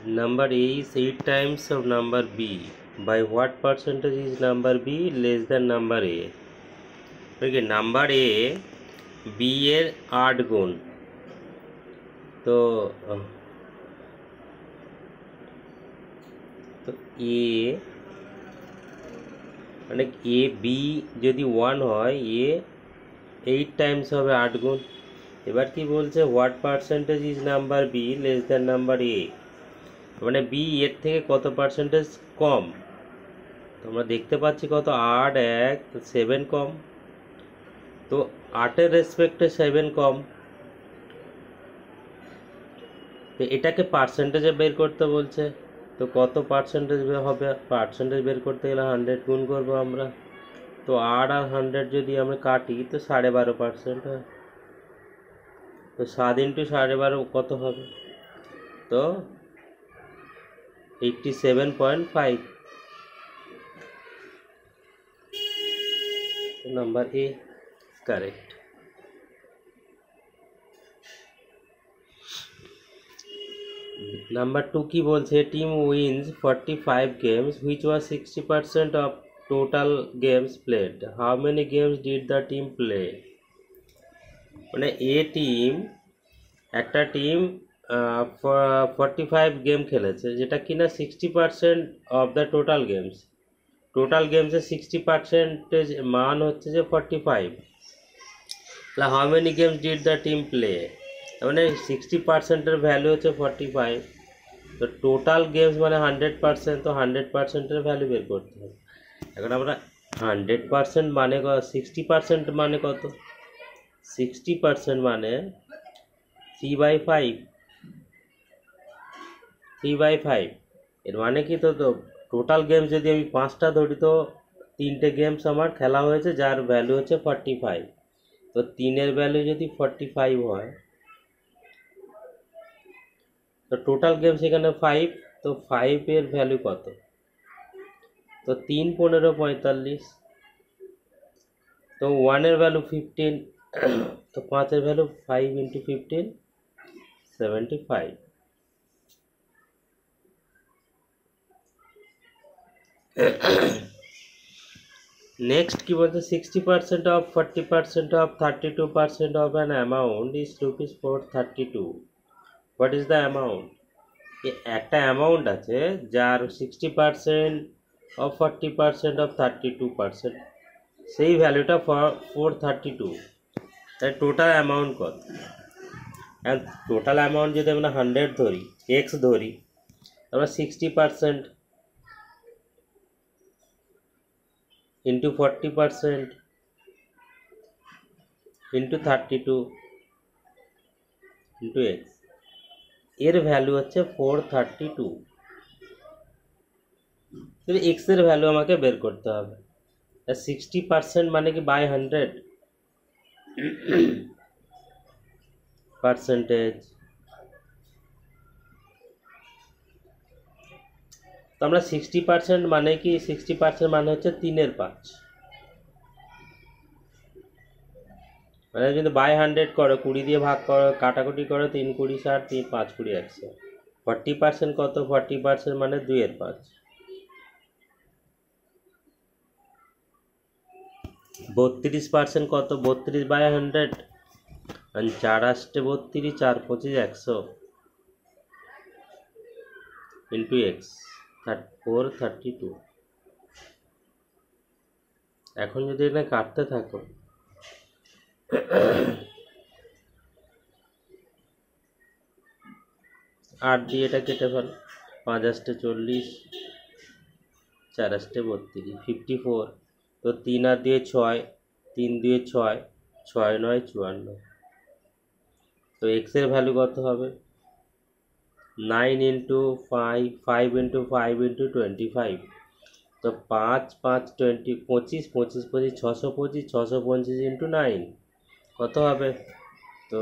Number A is 8 times of number B. By what percentage is number B less than number A? Okay, number A B এর 8 গুণ। তো A মানে A B যদি 1 হয় A 8 Times হবে 8 গুণ। এবার কি বলছে what percentage is number B less than number A, মানে বি এর থেকে কত পার্সেন্টেজ কম। তোমরা দেখতে পাচ্ছি কত 8 1 7 কম, তো 8-এর রেসপেক্টে 7 কম, তো এটাকে পার্সেন্টেজে বের করতে বলছে। তো কত পার্সেন্টেজ হবে, পার্সেন্টেজ বের করতে গেলে 100 গুণ করবো আমরা। তো 8 আর 100 যদি আমরা কাটি তো 12.5% হয়। তো 7 ইন্টু 12.5 কত হবে, তো 87.5। Number A correct. নাম্বার 2 কি বলছে, team wins 45 games which was 60% of total games played, how many games did the team play. মানে এ টিম, একটা টিম 45 গেম খেলেছে, যেটা কিনা 60% of the total games. Total গেমসের 60% মান হচ্ছে যে 45। তাহলে how many games did the team play, মানে 60%-এর ভ্যালু হচ্ছে 45, তো টোটাল গেমস মানে 100%, তো 100%-এর ভ্যালু বের করতে হবে। এখন আমরা 100% মানে 60% মানে কত, 60% মানে 3/5, 3/5। এর মানে কি, তো টোটাল গেমস যদি আমি 5টা ধরি তো 3টে গেমস আমার খেলা হয়েছে যার ভ্যালু হচ্ছে 45, তো 3-এর ভ্যালু যদি 45 হয় তো টোটাল গেমস এখানে 5, তো 5-এর ভ্যালু কত, তো 3 15 45, তো 1-এর ভ্যালু 15, তো 5-এর ভ্যালু 5 ইন্টু 15 75। নেক্সট কি বলছে, 60% of 40% of 32% of an amount is ₹432, what is the amount. একটা অ্যামাউন্ট আছে যার 60% অফ 40% অফ 32%, সেই ভ্যালুটা 432, তাই টোটাল অ্যামাউন্ট কত। টোটাল অ্যামাউন্ট যদি আমরা 100 ধরি, এক্স ধরি, আমরা 60% ইন্টু 40% ইন্টু 32 ইন্টু এক্স, এর ভ্যালু হচ্ছে 432। কিন্তু এক্সের ভ্যালু আমাকে বের করতে হবে। 60% মানে কি বাই 100 পার্সেন্টেজ, তো আমরা 60% মানে কি, 60% মানে হচ্ছে 3-এর 5, মানে যদি বাই 100 করো, 20 দিয়ে ভাগ করো, কাটাকুটি করো, 3 20 60, 3 5 20 100। 40% কত, 40% মানে 2-এর 5। 32% কত, 32 বাই 100, 4 আসতে 32, 4 25 100 ইন্টু এক্স 432। এখন যদি এটা কাটতে থাকো, 8 দিয়ে এটা কেটে ফেলো, 5 আসতে 40, 4 আসতে 32, 54, তো 3 আর দিয়ে 6, 3 দিয়ে 6, 6 9 54, তো এক্সের ভ্যালু কত হবে, 9 ইন্টু 5, 5 ইন্টু 5 ইন্টু 25, তো 5 5 20 25, 25 25 625, 625 ইন্টু 9 কত হবে, তো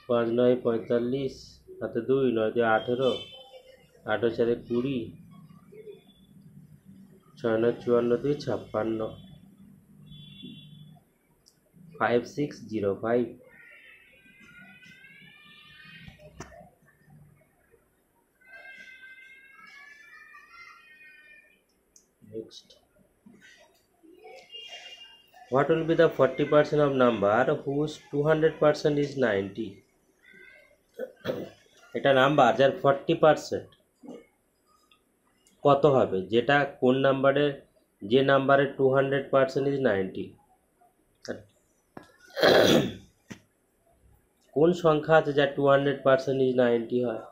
5 9 45, হাতে 2, 9 দিয়ে 18, 18 4 20, 6 9 54 দিয়ে 56, 5605। Next, what will be the 40% of number whose 200% is 90? এটা নাম্বার যার 40% কত হবে, যেটা কোন নাম্বারের, যে নাম্বারের 200% ইজ 90? কোন সংখ্যা আছে যার 200% ইজ 90 হয়?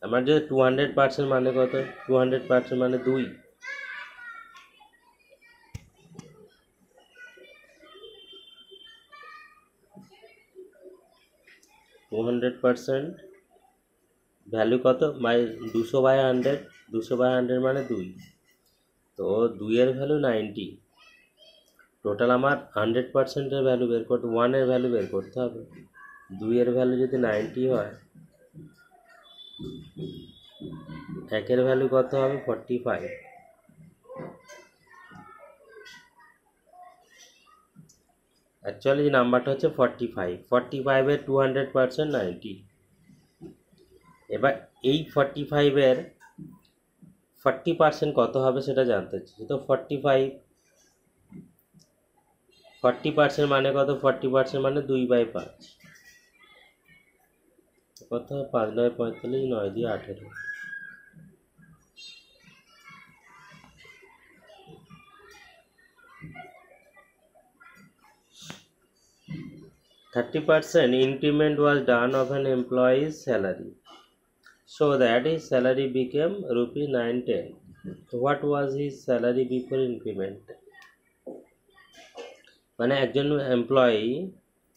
আমার যদি 200% মানে কত, 200% মানে 2। 200% ভ্যালু কত, বাই 200/100, 200/100 মানে 2। তো 2-এর ভ্যালু 90, টোটাল আমার 100%-এর ভ্যালু বের করতে, 1-এর ভ্যালু বের করতে হবে। 2-এর ভ্যালু যদি 90 হয়, 1-এর ভ্যালু কত হবে, 45। অ্যাকচুয়ালি নাম্বারটা হচ্ছে 45, 45-এর 200% 90। এবার এই 45-এর 40% কত হবে সেটা জানতে চাই। তো 40% মানে কত, 40% মানে 2/5। কত হবে, 5-9 45, 9 দিয়ে 18। 30% increment was done of an employee's salary so that his salary became rupee 910. What was his salary before increment? মানে একজন এমপ্লয়ি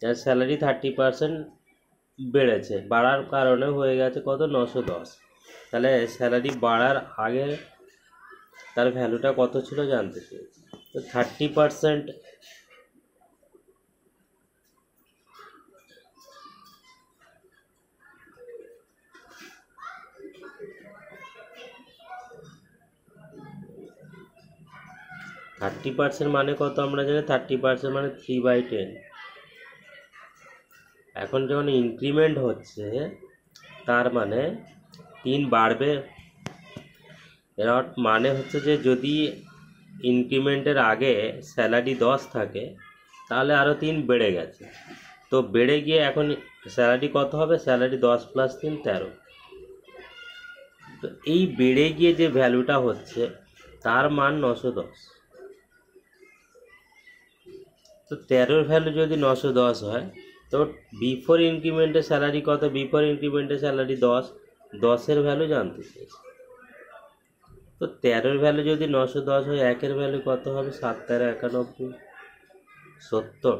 যার স্যালারি 30% বেড়েছে, বাড়ার কারণে হয়ে গেছে কত, 910। তাহলে স্যালারি বাড়ার আগে তার ভ্যালুটা কত ছিল জানতে চেয়েছি। তো 30% 30% মানে কত আমরা জানি, 30% মানে 3/10। এখন যখন ইনক্রিমেন্ট হচ্ছে তার মানে 3 বাড়বে। এর মানে হচ্ছে যে যদি ইনক্রিমেন্টের আগে স্যালারি 10 থাকে তাহলে আরও 3 বেড়ে গেছে, তো বেড়ে গিয়ে এখন স্যালারি কত হবে, স্যালারি 10 + 3 13। তো এই বেড়ে গিয়ে যে ভ্যালুটা হচ্ছে তার মান 910। তো 13-এর ভ্যালু যদি 910 হয়, তো বিফোর ইনক্রিমেন্টের স্যালারি কত, বিফোর ইনক্রিমেন্টের স্যালারি 10, 10-এর ভ্যালু জানতে চাইছি। তো 13-এর ভ্যালু যদি 910 হয়, 1-এর ভ্যালু কত হবে, 7-13 91 70,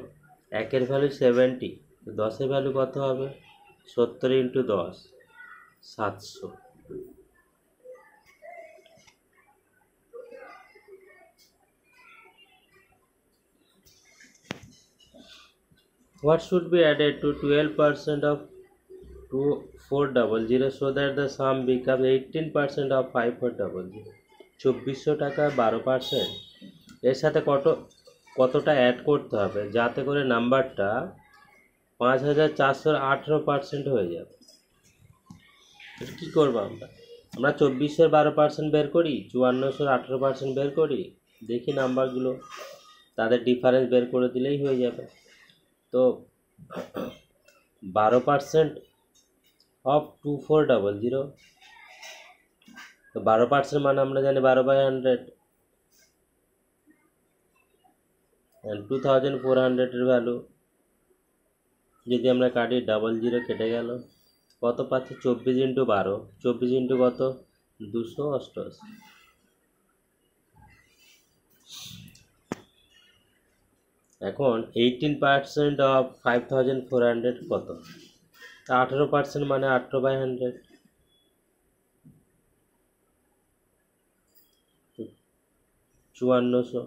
1-এর ভ্যালু 70, 10-এর ভ্যালু কত হবে, 70 × 10 700। What should be added to 12% of 2400 so that the sum becomes 18% of 5400? 2400 টাকা 12%, এর সাথে কতটা অ্যাড করতে হবে যাতে করে নাম্বারটা 5418% হয়ে যাবে। কী করবো আমরা 2400-এর 12% বের করি, 5400-এর 18% বের করি, দেখি নাম্বারগুলো, তাদের ডিফারেন্স বের করে দিলেই হয়ে যাবে। তো 12% অফ 2400, তো 12% মানে আমরা জানি 12/100, 2400-এর ভ্যালু যদি আমরা কাটি, 00 কেটে গেল, কত পাচ্ছি, 24 × 12, 24 × কত, 288। এখন 18% অফ 5400 কত, 18% মানে 18/100, 5400।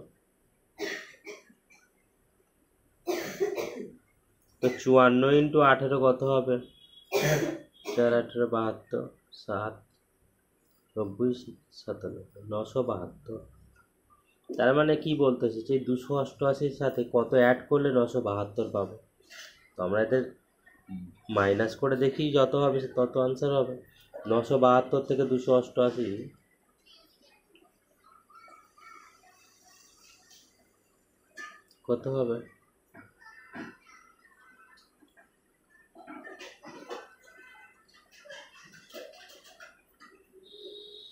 তো 54 × 18 কত হবে, 4×18 = 72, 7 90 97, 972। তার মানে কি বলতেছে যে 288-র সাথে কত অ্যাড করলে 972 পাবো। তো আমরা এদের মাইনাস করে দেখি, যত হবে তত আনসার হবে। 972 থেকে 288 কত হবে?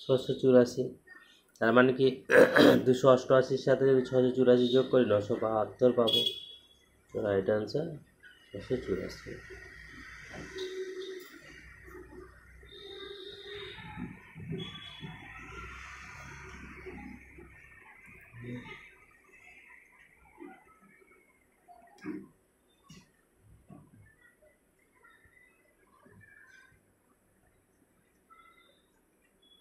ছশো চুরাশি। তার মানে কি 288-র সাথে যদি 684 যোগ করি 972 পাবো। তো রাইট আনসার 684।